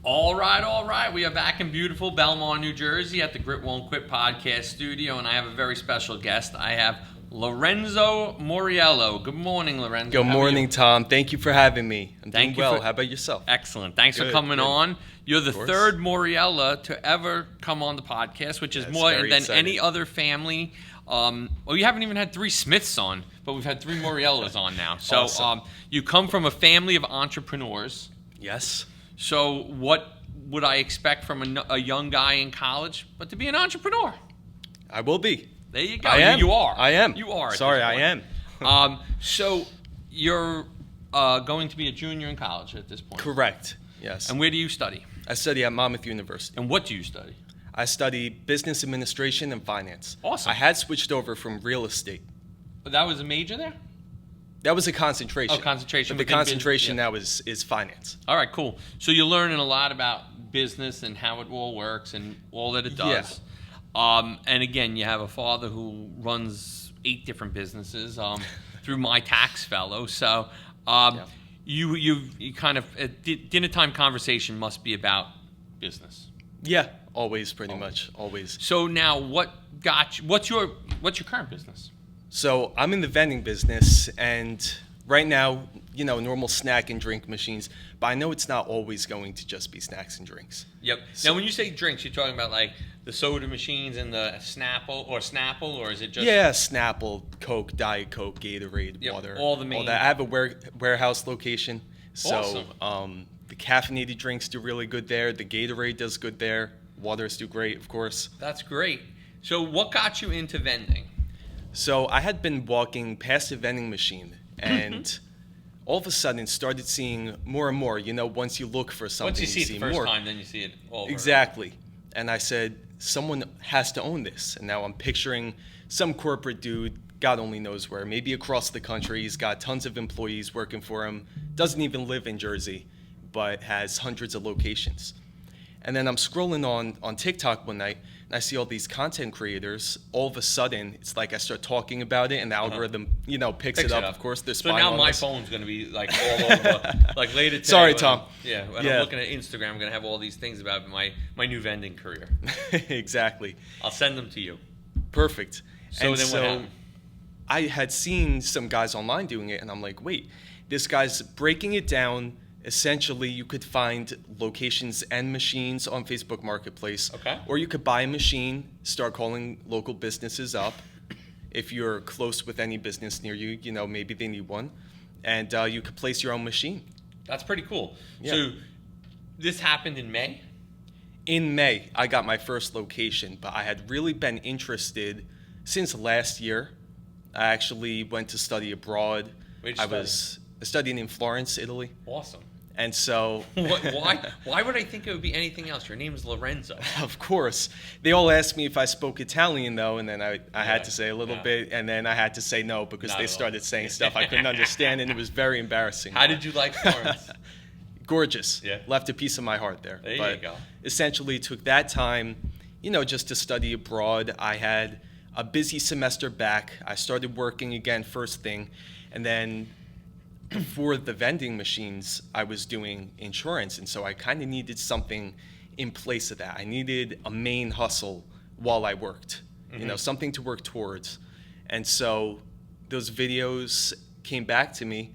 All right, all right. We are back in beautiful Belmont, New Jersey at the Grit Won't Quit podcast studio, and I have a very special guest. I have Lorenzo Mauriello. Good morning, Lorenzo. Good morning, Tom. Thank you for having me. I'm Thank doing you well. How about yourself? Excellent. Thanks for Good, coming good. on. You're the course. third Mauriello to ever come on the podcast, which is That's more very than exciting. any other family. Well, you haven't even had 3 Smiths on, but we've had 3 Mauriellos on now. So Awesome. you come from a family of entrepreneurs. Yes. So what would I expect from a young guy in college but to be an entrepreneur? I will be. There you go. I am. You are. I am. You are. at Sorry, this I point. am. So you're going to be a junior in college at this point. Correct. Yes. And where do you study? I study at Monmouth University. And what do you study? I study business administration and finance. Awesome. I had switched over from real estate. That was a major there? That was a concentration. Oh, concentration But the within concentration business, now is finance. All right, cool. So you're learning a lot about business and how it all works and all that it does. And again, you have a father who runs 8 different businesses through my tax fellow. So you kind of dinner time conversation must be about business. Yeah. Always, pretty much. Always. So now, what's your current business? So I'm in the vending business, and right now, normal snack and drink machines, but I know it's not always going to just be snacks and drinks. Yep. Now, when you say drinks, you're talking about like the soda machines and the Snapple, or is it just? Yeah, Snapple, Coke, Diet Coke, Gatorade, Yep, water, all the main- that. I have a warehouse location, so Awesome. The caffeinated drinks do really good there. The Gatorade does good there. Waters do great, of course. That's great. So, what got you into vending? So I had been walking past a vending machine, and all of a sudden started seeing more and more. Once you look for something, Once you see it the first more. time, then you see it all over. Exactly. And I said, someone has to own this. And now I'm picturing some corporate dude, God only knows where, maybe across the country. He's got tons of employees working for him, doesn't even live in Jersey, but has hundreds of locations. And then I'm scrolling on TikTok one night, and I see all these content creators. All of a sudden, it's like I start talking about it, and the algorithm, picks it up. Of course, they're So spying now on my us. phone's going to be like all over. Like later today. Sorry, when Tom. When Yeah. I'm looking at Instagram, I'm going to have all these things about my new vending career. Exactly. I'll send them to you. Perfect. So and then what happened? I had seen some guys online doing it, and I'm like, wait, this guy's breaking it down. Essentially, you could find locations and machines on Facebook Marketplace. Okay. Or you could buy a machine, start calling local businesses up. If you're close with any business near you, maybe they need one. And you could place your own machine. That's pretty cool. Yeah. So this happened in May? In May, I got my first location, but I had really been interested since last year. I actually went to study abroad. Where'd you I study? was studying in Florence, Italy. Awesome. And so, Why would I think it would be anything else? Your name is Lorenzo. of course, they all asked me if I spoke Italian, though, and then I had to say a little bit, and then I had to say no because Not they at all. started saying stuff I couldn't understand, and it was very embarrassing. How did you like Florence? Gorgeous. Yeah. Left a piece of my heart there. There you But go. essentially took that time, just to study abroad. I had a busy semester back. I started working again first thing, and then before the vending machines, I was doing insurance, and so I kind of needed something in place of that. I needed a main hustle while I worked, something to work towards. And so those videos came back to me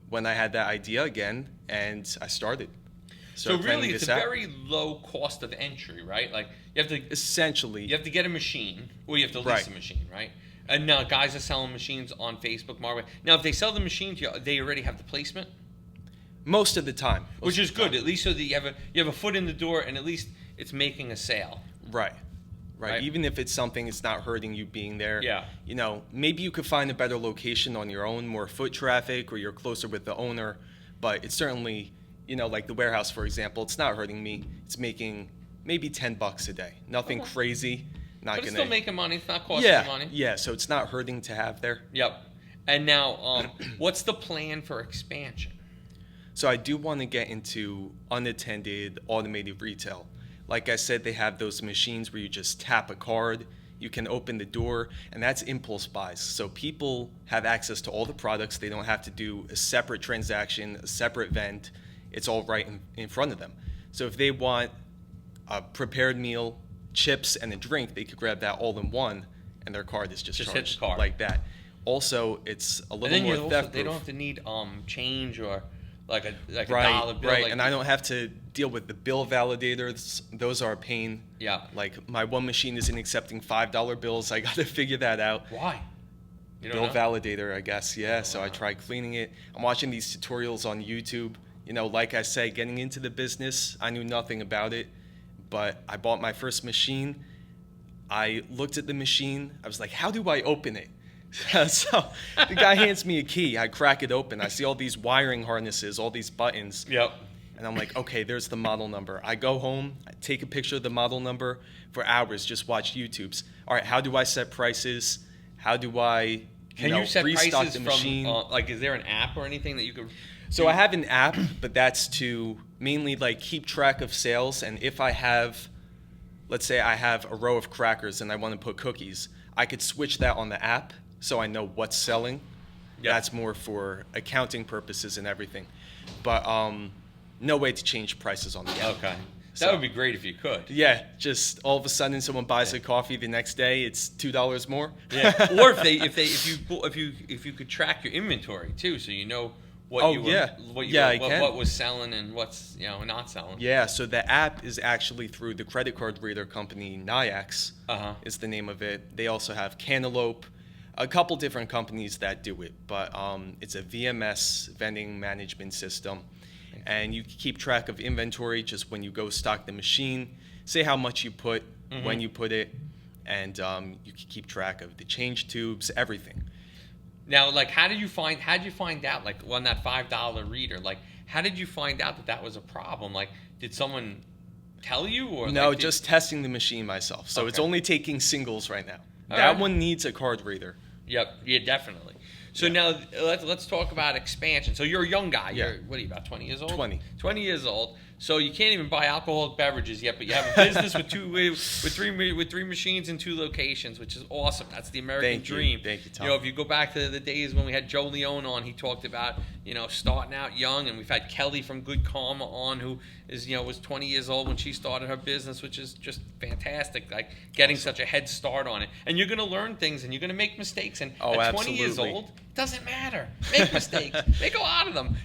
when I had that idea again, and I started. So Started planning really, it's this a out. very low cost of entry, right? Like you have to Essentially, get a machine, or you have to lease Right. a machine, right? And now guys are selling machines on Facebook Market. Now, if they sell the machine to you, they already have the placement, most of the time. which is good. At least so that you have a foot in the door, and at least it's making a sale. Right. Right. Even if it's something, it's not hurting you being there. Yeah. Maybe you could find a better location on your own, more foot traffic, or you're closer with the owner. But it's certainly, like the warehouse, for example, it's not hurting me. It's making maybe $10 a day. Nothing crazy. Not But it's gonna. still making money. It's not costing you money. Yeah. So it's not hurting to have there. Yep. And now, what's the plan for expansion? So I do want to get into unattended automated retail. Like I said, they have those machines where you just tap a card, you can open the door, and that's impulse buys. So people have access to all the products. They don't have to do a separate transaction, a separate vent. It's all right in front of them. So if they want a prepared meal, chips, and a drink, they could grab that all in one, and their card is just hit the charged card. like that. Also, it's a little more theft-proof. They don't have to need change or like a Right, dollar bill. right. Like, And I don't have to deal with the bill validators. Those are a pain. Yeah. Like my one machine isn't accepting $5 bills. I got to figure that out. Why? You don't Bill know? validator, I guess. Yeah. So I tried cleaning it. I'm watching these tutorials on YouTube. You know, like I say, getting into the business, I knew nothing about it, but I bought my first machine. I looked at the machine. I was like, how do I open it? So the guy hands me a key. I crack it open. I see all these wiring harnesses, all these buttons. Yep. And I'm like, okay, there's the model number. I go home, I take a picture of the model number for hours, just watch YouTubes. All right, how do I set prices? How do I Can you set restock prices the from machine? like? Is there an app or anything that you could? So I have an app, but that's to mainly like keep track of sales. And if I have, let's say I have a row of crackers and I want to put cookies, I could switch that on the app so I know what's selling. Yep. That's more for accounting purposes and everything. But no way to change prices on the app. Okay. So- That would be great if you could. Yeah, just all of a sudden someone buys a coffee the next day, it's $2 more. Yeah. Or if you could track your inventory too, so you know what Oh, you were, yeah. what you Yeah, were, I can. what was selling and what's not selling. Yeah, so the app is actually through the credit card reader company Nayax Uh-huh. is the name of it. They also have Cantaloupe, a couple different companies that do it, but it's a VMS, vending management system, and you keep track of inventory just when you go stock the machine, say how much you put, when you put it, and you can keep track of the change tubes, everything. Now, like, how did you find out, like, on that $5 reader, like, how did you find out that was a problem? Like, did someone tell you, or No, like, just testing the machine myself. So it's Okay. only taking singles right now. All That right. one needs a card reader. Yep. Yeah, definitely. So Yeah. now let's talk about expansion. So you're a young guy. Yeah. You're, what are you, about 20 years old? 20. 20 years old. So you can't even buy alcoholic beverages yet, but you have a business with three machines in 2 locations, which is awesome. That's the American Thank you. dream. Thank you, Tom. If you go back to the days when we had Joe Leone on, he talked about starting out young, and we've had Kelly from Good Karma on, who is was 20 years old when she started her business, which is just fantastic. Like getting such a head start on it, and you're going to learn things, and you're going to make mistakes, and at 20 years absolutely. old. Doesn't matter. Make mistakes. Make a lot of them.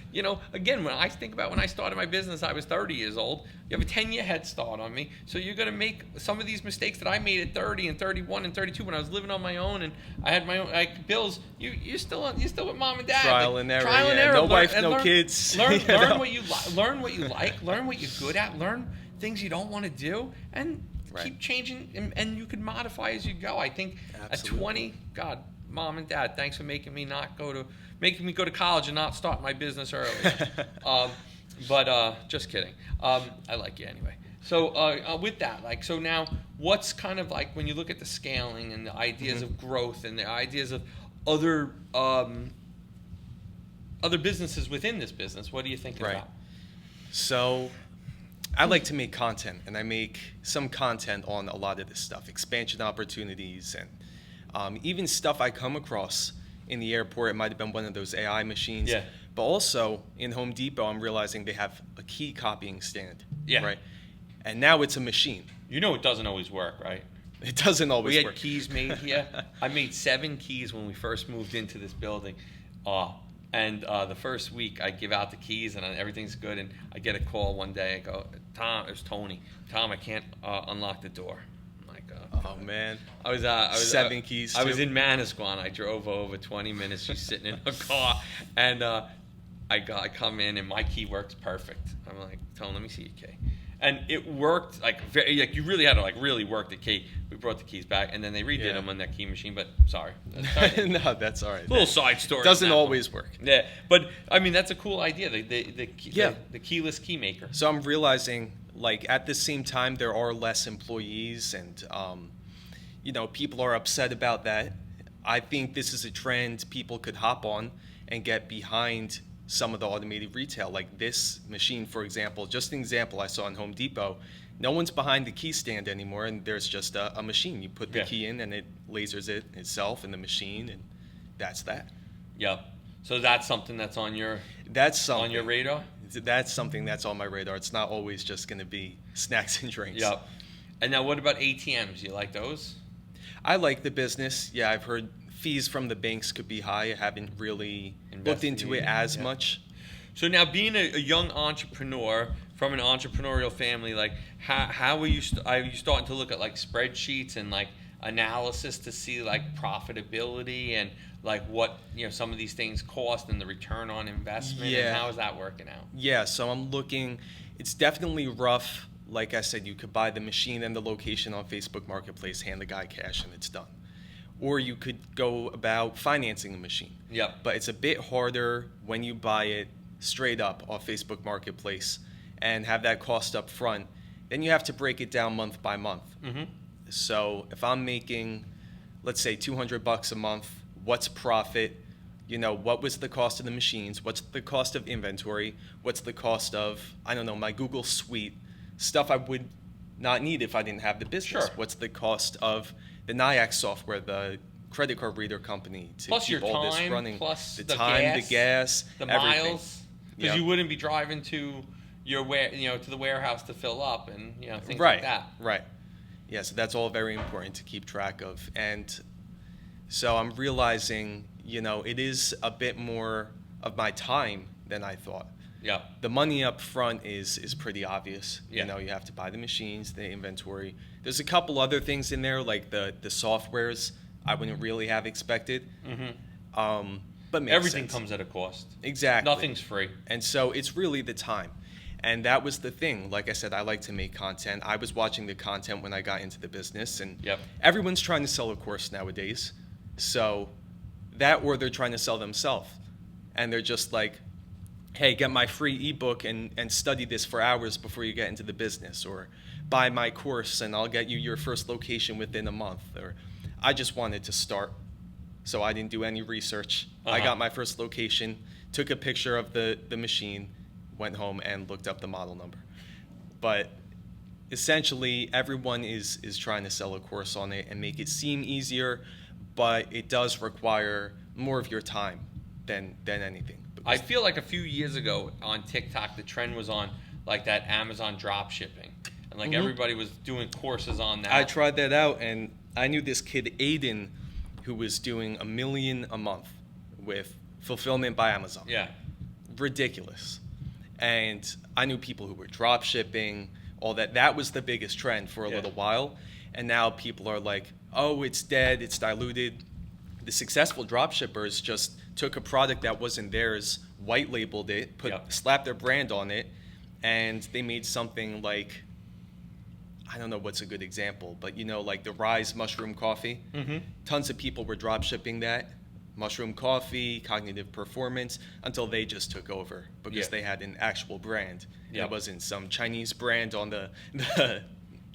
Again, when I think about when I started my business, I was 30 years old. You have a 10-year head start on me. So you're going to make some of these mistakes that I made at 30 and 31 and 32 when I was living on my own and I had my own bills. You're still with mom and dad. Trial and error. Trial and Yeah. error. No Learn- wife, and no learn- kids. Learn, You learn know? what you learn what you like. Learn what you're good at. Learn things you don't want to do, and Right. keep changing. And you can modify as you go. I think Absolutely. at 20, God, mom and dad, thanks for making me go to college and not start my business early. But just kidding. I like you anyway. So with that, so now what's kind of like when you look at the scaling and the ideas of growth and the ideas of other businesses within this business, what do you think Right. about? So I like to make content, and I make some content on a lot of this stuff, expansion opportunities, and even stuff I come across in the airport. It might have been one of those AI machines. Yeah. But also in Home Depot, I'm realizing they have a key copying stand. Yeah. Right. And now it's a machine. It doesn't always work, right? It doesn't always We had work. keys made here. I made 7 keys when we first moved into this building. And the first week, I give out the keys, and everything's good. And I get a call one day. I go, Tom, it was Tony. Tom, I can't unlock the door. I'm like, Oh man. I was 7 keys. I was too. in Manasquan. I drove over 20 minutes. She's sitting in her car, and I come in, and my key works perfect. I'm like, Tony, let me see your key. And it worked you really had to really work the key. We brought the keys back, and then they redid them on that key machine. But sorry, No, that's all right. little side story. Doesn't on that always one. work. Yeah, but I mean that's a cool idea. The keyless key maker. So I'm realizing, at the same time, there are less employees, and people are upset about that. I think this is a trend people could hop on and get behind some of the automated retail, like this machine, for example. Just an example I saw in Home Depot. No one's behind the key stand anymore, and there's just a machine. You put the key in, and it lasers it itself in the machine, and that's that. Yep. So that's something that's on your That's something. on your radar. That's something that's on my radar. It's not always just going to be snacks and drinks. Yep. And now what about ATMs? You like those? I like the business. Yeah, I've heard fees from the banks could be high. I haven't really looked into it as much. So now, being a young entrepreneur from an entrepreneurial family, like how are you starting to look at like spreadsheets and like analysis to see like profitability and like what some of these things cost and the return on investment? Yeah. And how is that working out? Yeah, so I'm looking. It's definitely rough. Like I said, you could buy the machine and the location on Facebook Marketplace, hand the guy cash, and it's done. Or you could go about financing the machine. Yep. But it's a bit harder when you buy it straight up off Facebook Marketplace and have that cost up front. Then you have to break it down month by month. Mm-hmm. So if I'm making, let's say, $200 a month, what's profit? What was the cost of the machines? What's the cost of inventory? What's the cost of, I don't know, my Google Suite? Stuff I would not need if I didn't have the business. Sure. What's the cost of the NIAX software, the credit card reader company to Plus keep your all time, this running? plus the the time, gas, the gas, the everything. miles, because Yep. you wouldn't be driving to your to the warehouse to fill up and things Right, like that. right. Yeah, so that's all very important to keep track of. And so I'm realizing, it is a bit more of my time than I thought. Yeah. The money up front is pretty obvious. Yeah. You have to buy the machines, the inventory. There's a couple other things in there, like the softwares I wouldn't really have expected. Mm-hmm. But makes Everything sense. comes at a cost. Exactly. Nothing's free. And so it's really the time. And that was the thing. Like I said, I like to make content. I was watching the content when I got into the business, and Yep. everyone's trying to sell a course nowadays. So that, or they're trying to sell themselves. And they're just like, hey, get my free ebook and study this for hours before you get into the business, or buy my course and I'll get you your first location within a month. Or I just wanted to start, so I didn't do any research. I got my first location, took a picture of the machine, went home and looked up the model number. But essentially, everyone is trying to sell a course on it and make it seem easier, but it does require more of your time than anything. I feel like a few years ago on TikTok, the trend was on like that Amazon drop shipping. And like everybody was doing courses on that. I tried that out, and I knew this kid, Aiden, who was doing $1 million a month with fulfillment by Amazon. Yeah. Ridiculous. And I knew people who were drop shipping, all that. That was the biggest trend for a little while. And now people are like, oh, it's dead, it's diluted. The successful drop shippers just took a product that wasn't theirs, white labeled it, slapped their brand on it, and they made something like, I don't know what's a good example, but like the Rise mushroom coffee. Mm-hmm. Tons of people were drop shipping that. Mushroom coffee, cognitive performance, until they just took over because they had an actual brand. It wasn't some Chinese brand on the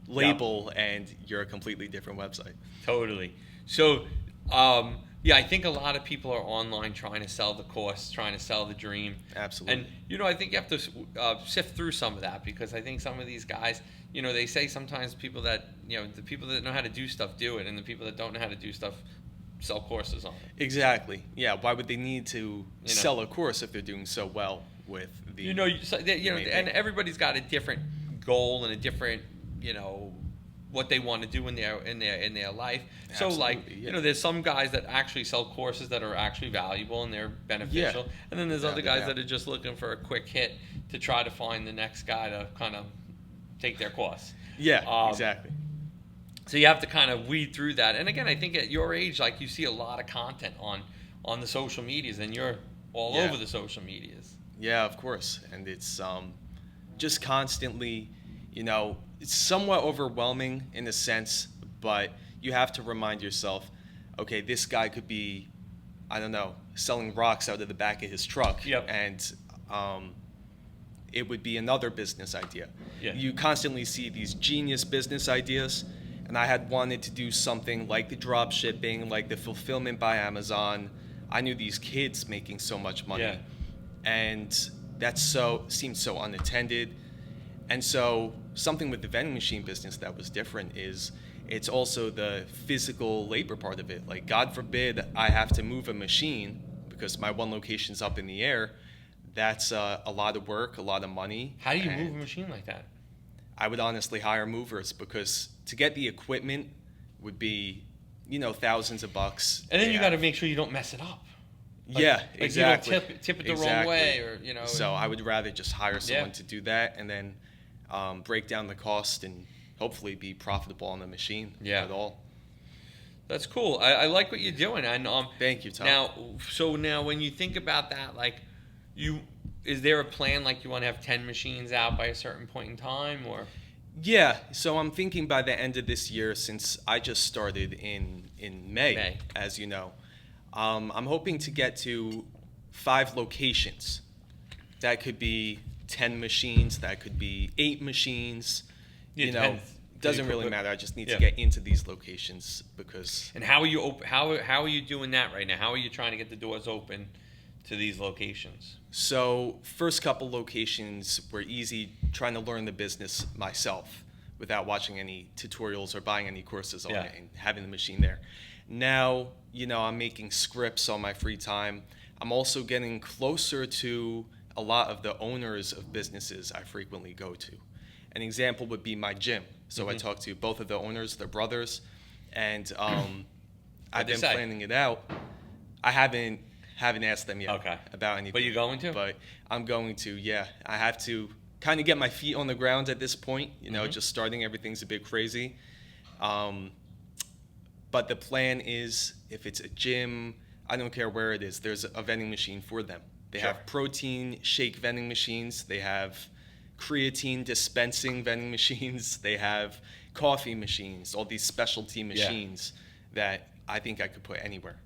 label, and you're a completely different website. Totally. So, I think a lot of people are online trying to sell the course, trying to sell the dream. Absolutely. And, I think you have to sift through some of that, because I think some of these guys, they say sometimes people that, the people that know how to do stuff do it, and the people that don't know how to do stuff sell courses on it. Exactly. Yeah. Why would they need to sell a course if they're doing so well with the and everybody's got a different goal and a different, what they want to do in their life. So there's some guys that actually sell courses that are actually valuable and they're beneficial. Yeah. And then there's other guys that are just looking for a quick hit to try to find the next guy to kind of take their course. Yeah, exactly. So you have to kind of weed through that. And again, I think at your age, like, you see a lot of content on the social medias, and you're all over the social medias. Yeah, of course. And it's just constantly, it's somewhat overwhelming in a sense, but you have to remind yourself, okay, this guy could be, I don't know, selling rocks out of the back of his truck. Yep. And it would be another business idea. Yeah. You constantly see these genius business ideas, and I had wanted to do something like the drop shipping, like the fulfillment by Amazon. I knew these kids making so much money. Yeah. And that seemed so unattended. And so something with the vending machine business that was different is it's also the physical labor part of it. Like, God forbid I have to move a machine because my one location's up in the air. that's a lot of work, a lot of money. How do you and move a machine like that? I would honestly hire movers, because to get the equipment would be, thousands of bucks. And then you got to make sure you don't mess it up. Yeah, exactly. You don't tip it the wrong way, or So I would rather just hire someone to do that, and then break down the cost and hopefully be profitable on the machine. Yeah. At all. That's cool. I like what you're doing. And thank you, Tom. Now when you think about that, like, is there a plan, like you want to have 10 machines out by a certain point in time, or? Yeah, so I'm thinking by the end of this year, since I just started in May, as you know, I'm hoping to get to 5 locations. That could be 10 machines, that could be 8 machines, doesn't really matter. I just need to get into these locations because. And how are you how are you doing that right now? How are you trying to get the doors open to these locations? So first couple locations were easy, trying to learn the business myself without watching any tutorials or buying any courses on it and having the machine there. Now, I'm making scripts on my free time. I'm also getting closer to a lot of the owners of businesses I frequently go to. An example would be my gym. So I talked to both of the owners, they're brothers, and I've been planning it out. I haven't asked them yet about anything. But you're going to? But I'm going to, yeah. I have to kind of get my feet on the ground at this point. Just starting, everything's a bit crazy. But the plan is, if it's a gym, I don't care where it is, there's a vending machine for them. They have protein shake vending machines. They have creatine dispensing vending machines. They have coffee machines, all these specialty machines that I think I could put anywhere.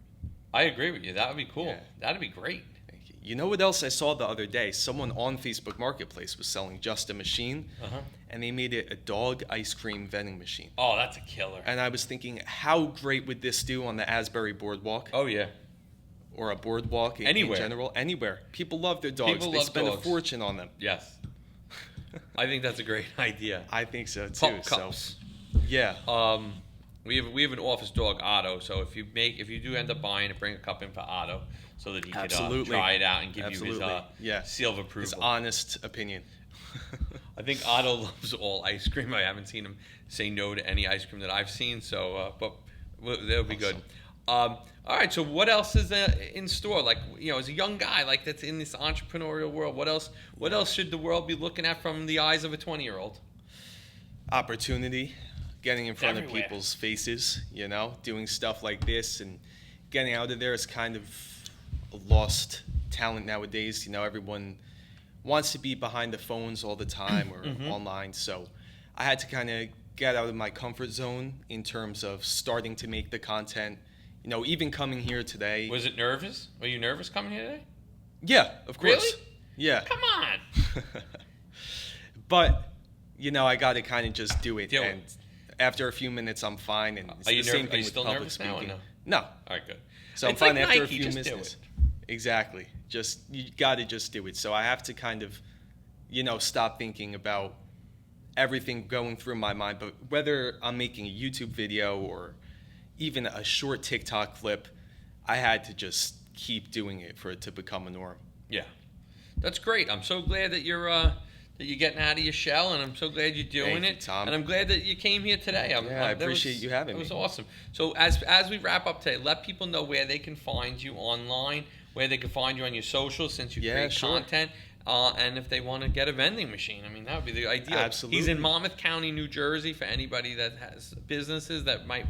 I agree with you. That would be cool. Yeah. That'd be great. Thank you. You know what else I saw the other day? Someone on Facebook Marketplace was selling just a machine, and they made it a dog ice cream vending machine. Oh, that's a killer. And I was thinking, how great would this do on the Asbury Boardwalk? Oh, yeah. Or a boardwalk in general? Anywhere. People love their dogs. They spend a fortune on them. Yes. I think that's a great idea. I think so, too. Pup cups. Yeah. We have an office dog, Otto. So if you do end up buying it, bring a cup in for Otto so that he could try it out and give you his seal of approval. His honest opinion. I think Otto loves all ice cream. I haven't seen him say no to any ice cream that I've seen. So, but that'll be good. All right. So what else is in store? Like, as a young guy, like that's in this entrepreneurial world, what else should the world be looking at from the eyes of a 20-year-old? Opportunity. Getting in front of people's faces, doing stuff like this and getting out of there is kind of a lost talent nowadays. Everyone wants to be behind the phones all the time or online. So I had to kind of get out of my comfort zone in terms of starting to make the content. Even coming here today. Was it nervous? Were you nervous coming here today? Yeah, of course. Really? Yeah. Come on. But, I got to kind of just do it. After a few minutes, I'm fine. And it's the same thing with public speaking. No? All right, good. So I'm fine after a few minutes. Exactly. You got to just do it. So I have to kind of, stop thinking about everything going through my mind. But whether I'm making a YouTube video or even a short TikTok clip, I had to just keep doing it for it to become a norm. Yeah. That's great. I'm so glad that you're getting out of your shell, and I'm so glad you're doing it. Tom. And I'm glad that you came here today. I appreciate you having me. It was awesome. So as we wrap up today, let people know where they can find you online, where they can find you on your socials since you create content, and if they want to get a vending machine. I mean, that would be the ideal. Absolutely. He's in Monmouth County, New Jersey, for anybody that has businesses that might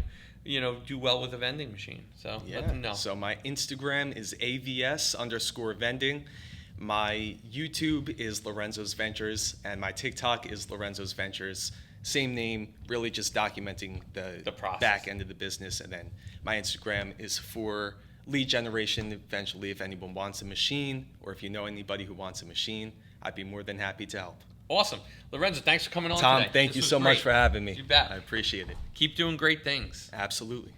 do well with a vending machine. So let them know. So my Instagram is AVS_vending. My YouTube is Lorenzo's Ventures, and my TikTok is Lorenzo's Ventures. Same name, really just documenting the back end of the business. And then my Instagram is for lead generation. Eventually, if anyone wants a machine, or if you know anybody who wants a machine, I'd be more than happy to help. Awesome. Lorenzo, thanks for coming on Tom, today. thank you so much for having me. You bet. I appreciate it. Keep doing great things. Absolutely.